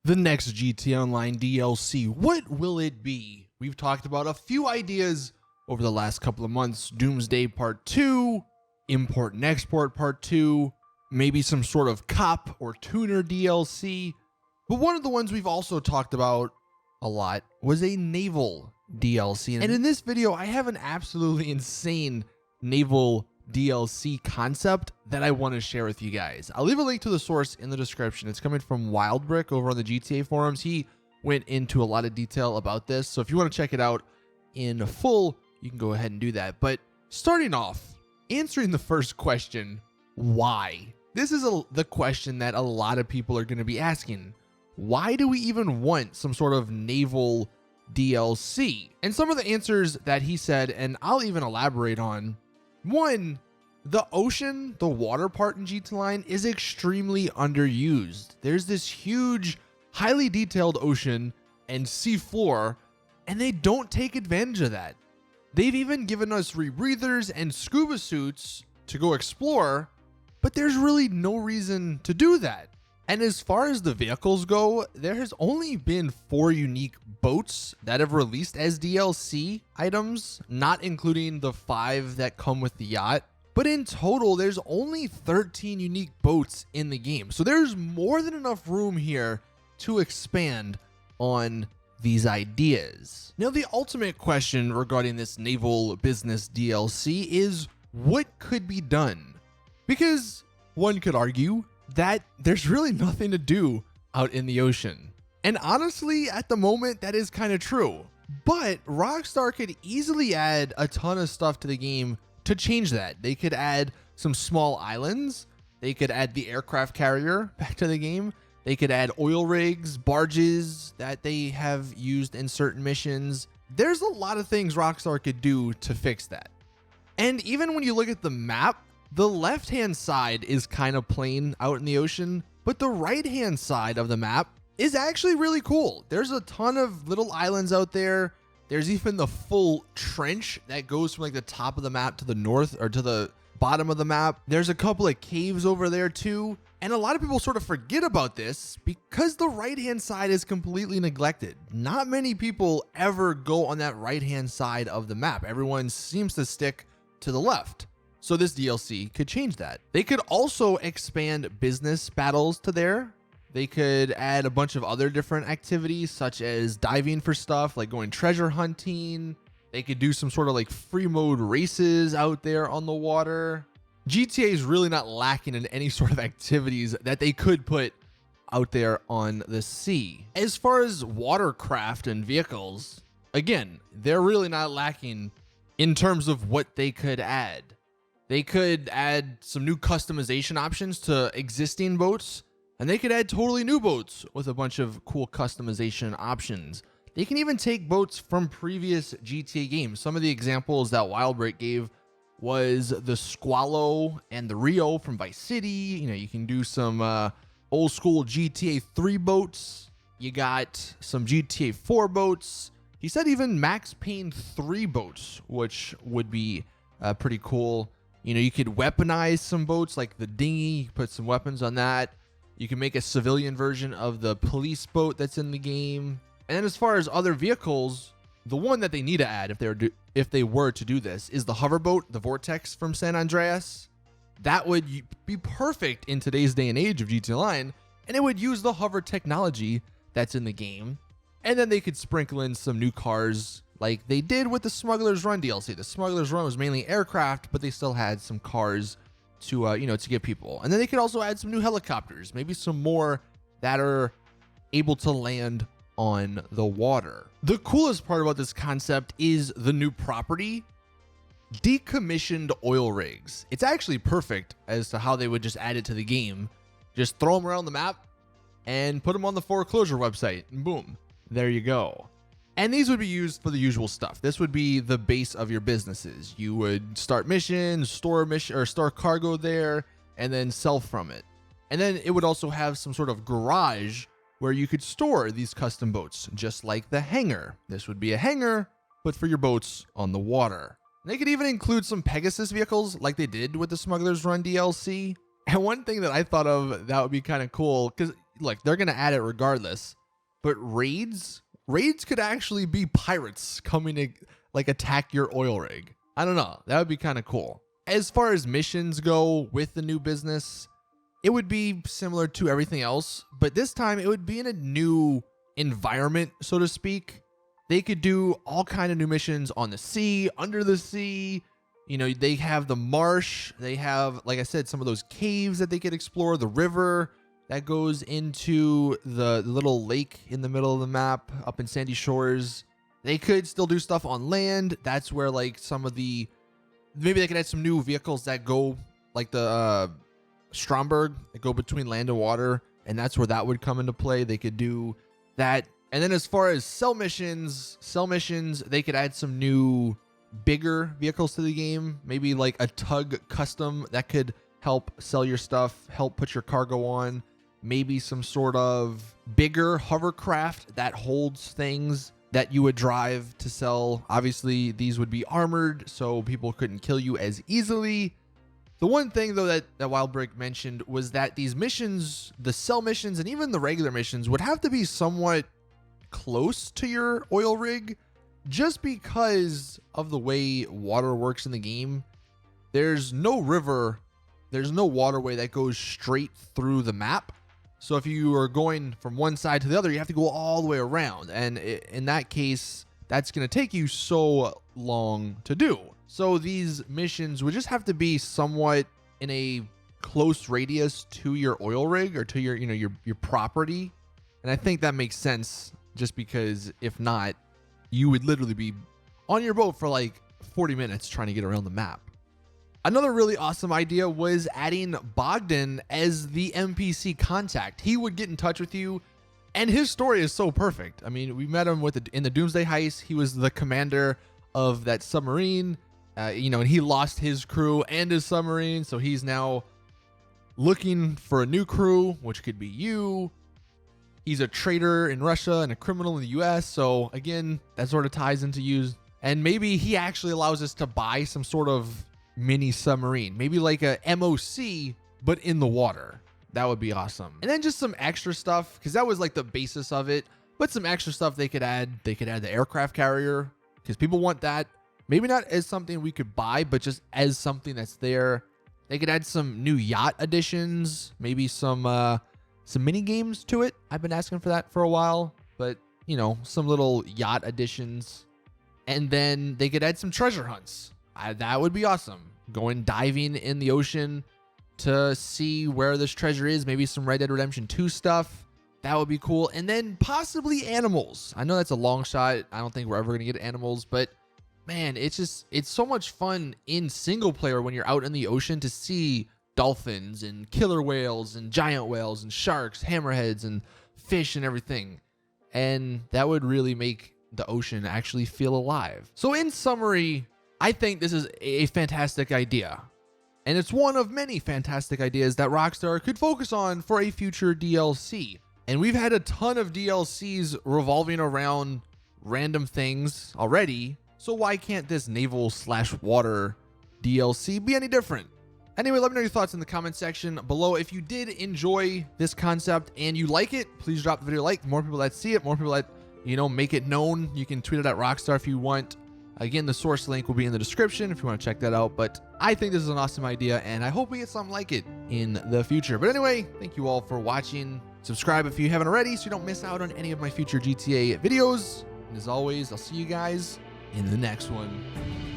The next GTA Online DLC, what will it be? We've talked about a few ideas over the last couple of months. Doomsday Part 2, Import and Export Part 2, maybe some sort of cop or tuner DLC. But one of the ones we've also talked about a lot was a Naval DLC. And in this video, I have an absolutely insane Naval DLC concept that I want to share with you guys. I'll leave a link to the source in the description. It's coming from Wildbrick over on the GTA forums. He went into a lot of detail about this. So if you want to check it out in full, you can go ahead and do that. But starting off, answering the first question, why? This is the question that a lot of people are going to be asking. Why do we even want some sort of Naval DLC? And some of the answers that he said, and I'll even elaborate on. One, the ocean, the water part in GTA Online is extremely underused. There's this huge, highly detailed ocean and sea floor, and they don't take advantage of that. They've even given us rebreathers and scuba suits to go explore, but there's really no reason to do that. And as far as the vehicles go, there has only been 4 unique boats that have released as DLC items, not including the 5 that come with the yacht. But in total, there's only 13 unique boats in the game. So there's more than enough room here to expand on these ideas. Now, the ultimate question regarding this naval business DLC is what could be done? Because one could argue that there's really nothing to do out in the ocean. And honestly, at the moment, that is kind of true. But Rockstar could easily add a ton of stuff to the game to change that. They could add some small islands. They could add the aircraft carrier back to the game. They could add oil rigs, barges that they have used in certain missions. There's a lot of things Rockstar could do to fix that. And even when you look at the map, the left-hand side is kind of plain out in the ocean, but the right-hand side of the map is actually really cool. There's a ton of little islands out there. There's even the full trench that goes from like the top of the map to the north or to the bottom of the map. There's a couple of caves over there too. And a lot of people sort of forget about this because the right-hand side is completely neglected. Not many people ever go on that right-hand side of the map. Everyone seems to stick to the left. So this DLC could change that. They could also expand business battles to there. They could add a bunch of other different activities such as diving for stuff, like going treasure hunting. They could do some sort of like free mode races out there on the water. GTA is really not lacking in any sort of activities that they could put out there on the sea. As far as watercraft and vehicles, again, they're really not lacking in terms of what they could add. They could add some new customization options to existing boats, and they could add totally new boats with a bunch of cool customization options. They can even take boats from previous GTA games. Some of the examples that Wildbrick gave was the Squallow and the Rio from Vice City. You know, you can do some old school GTA 3 boats. You got some GTA 4 boats. He said even Max Payne 3 boats, which would be pretty cool. You know, you could weaponize some boats like the dinghy, put some weapons on that. You can make a civilian version of the police boat that's in the game. And then as far as other vehicles, the one that they need to add if they were to do this is the hoverboat, the Vortex from San Andreas. That would be perfect in today's day and age of GTA Online, and it would use the hover technology that's in the game. And then they could sprinkle in some new cars like they did with the Smuggler's Run DLC. The Smuggler's Run was mainly aircraft, but they still had some cars to to get people. And then they could also add some new helicopters, maybe some more that are able to land on the water. The coolest part about this concept is the new property, decommissioned oil rigs. It's actually perfect as to how they would just add it to the game. Just throw them around the map and put them on the foreclosure website, and boom, there you go. And these would be used for the usual stuff. This would be the base of your businesses. You would start missions, store cargo there, and then sell from it. And then it would also have some sort of garage where you could store these custom boats, just like the hangar. This would be a hangar, but for your boats on the water. They could even include some Pegasus vehicles like they did with the Smuggler's Run DLC. And one thing that I thought of that would be kind of cool, because look, they're going to add it regardless. But raids could actually be pirates coming to like attack your oil rig. I don't know. That would be kind of cool. As far as missions go with the new business, it would be similar to everything else, but this time it would be in a new environment, so to speak. They could do all kind of new missions on the sea, under the sea. You know, they have the marsh. They have, like I said, some of those caves that they could explore, the river that goes into the little lake in the middle of the map up in Sandy Shores. They could still do stuff on land. That's where like some of the, maybe they could add some new vehicles that go like the Stromberg that go between land and water. And that's where that would come into play. They could do that. And then as far as sell missions, they could add some new bigger vehicles to the game. Maybe like a tug custom that could help sell your stuff, help put your cargo on. Maybe some sort of bigger hovercraft that holds things that you would drive to sell. Obviously, these would be armored, so people couldn't kill you as easily. The one thing, though, that Wildbreak mentioned was that these missions, the sell missions and even the regular missions, would have to be somewhat close to your oil rig, just because of the way water works in the game. There's no river, there's no waterway that goes straight through the map. So if you are going from one side to the other, you have to go all the way around. And in that case, that's going to take you so long to do. So these missions would just have to be somewhat in a close radius to your oil rig or to your, you know, your property. And I think that makes sense, just because if not, you would literally be on your boat for like 40 minutes trying to get around the map. Another really awesome idea was adding Bogdan as the NPC contact. He would get in touch with you, and his story is so perfect. I mean, we met him in the Doomsday Heist. He was the commander of that submarine, you know, and he lost his crew and his submarine, so he's now looking for a new crew, which could be you. He's a traitor in Russia and a criminal in the US, so again, that sort of ties into you. And maybe he actually allows us to buy some sort of mini submarine, maybe like a MOC, but in the water. That would be awesome. And then just some extra stuff, because that was like the basis of it, but some extra stuff they could add. They could add the aircraft carrier, because people want that. Maybe not as something we could buy, but just as something that's there. They could add some new yacht additions, maybe some mini games to it. I've been asking for that for a while, but you know, some little yacht additions. And then they could add some treasure hunts. That would be awesome. Going diving in the ocean to see where this treasure is. Maybe some Red Dead Redemption 2 stuff. That would be cool. And then possibly animals. I know that's a long shot. I don't think we're ever going to get animals, but man, it's so much fun in single player when you're out in the ocean to see dolphins and killer whales and giant whales and sharks, hammerheads and fish and everything. And that would really make the ocean actually feel alive. So in summary, I think this is a fantastic idea. And it's one of many fantastic ideas that Rockstar could focus on for a future DLC. And we've had a ton of DLCs revolving around random things already. So why can't this naval/water DLC be any different? Anyway, let me know your thoughts in the comment section below. If you did enjoy this concept and you like it, please drop the video a like. The more people that see it, more people that, you know, make it known. You can tweet it at Rockstar if you want. Again, the source link will be in the description if you want to check that out. But I think this is an awesome idea, and I hope we get something like it in the future. But anyway, thank you all for watching. Subscribe if you haven't already so you don't miss out on any of my future GTA videos. And as always, I'll see you guys in the next one.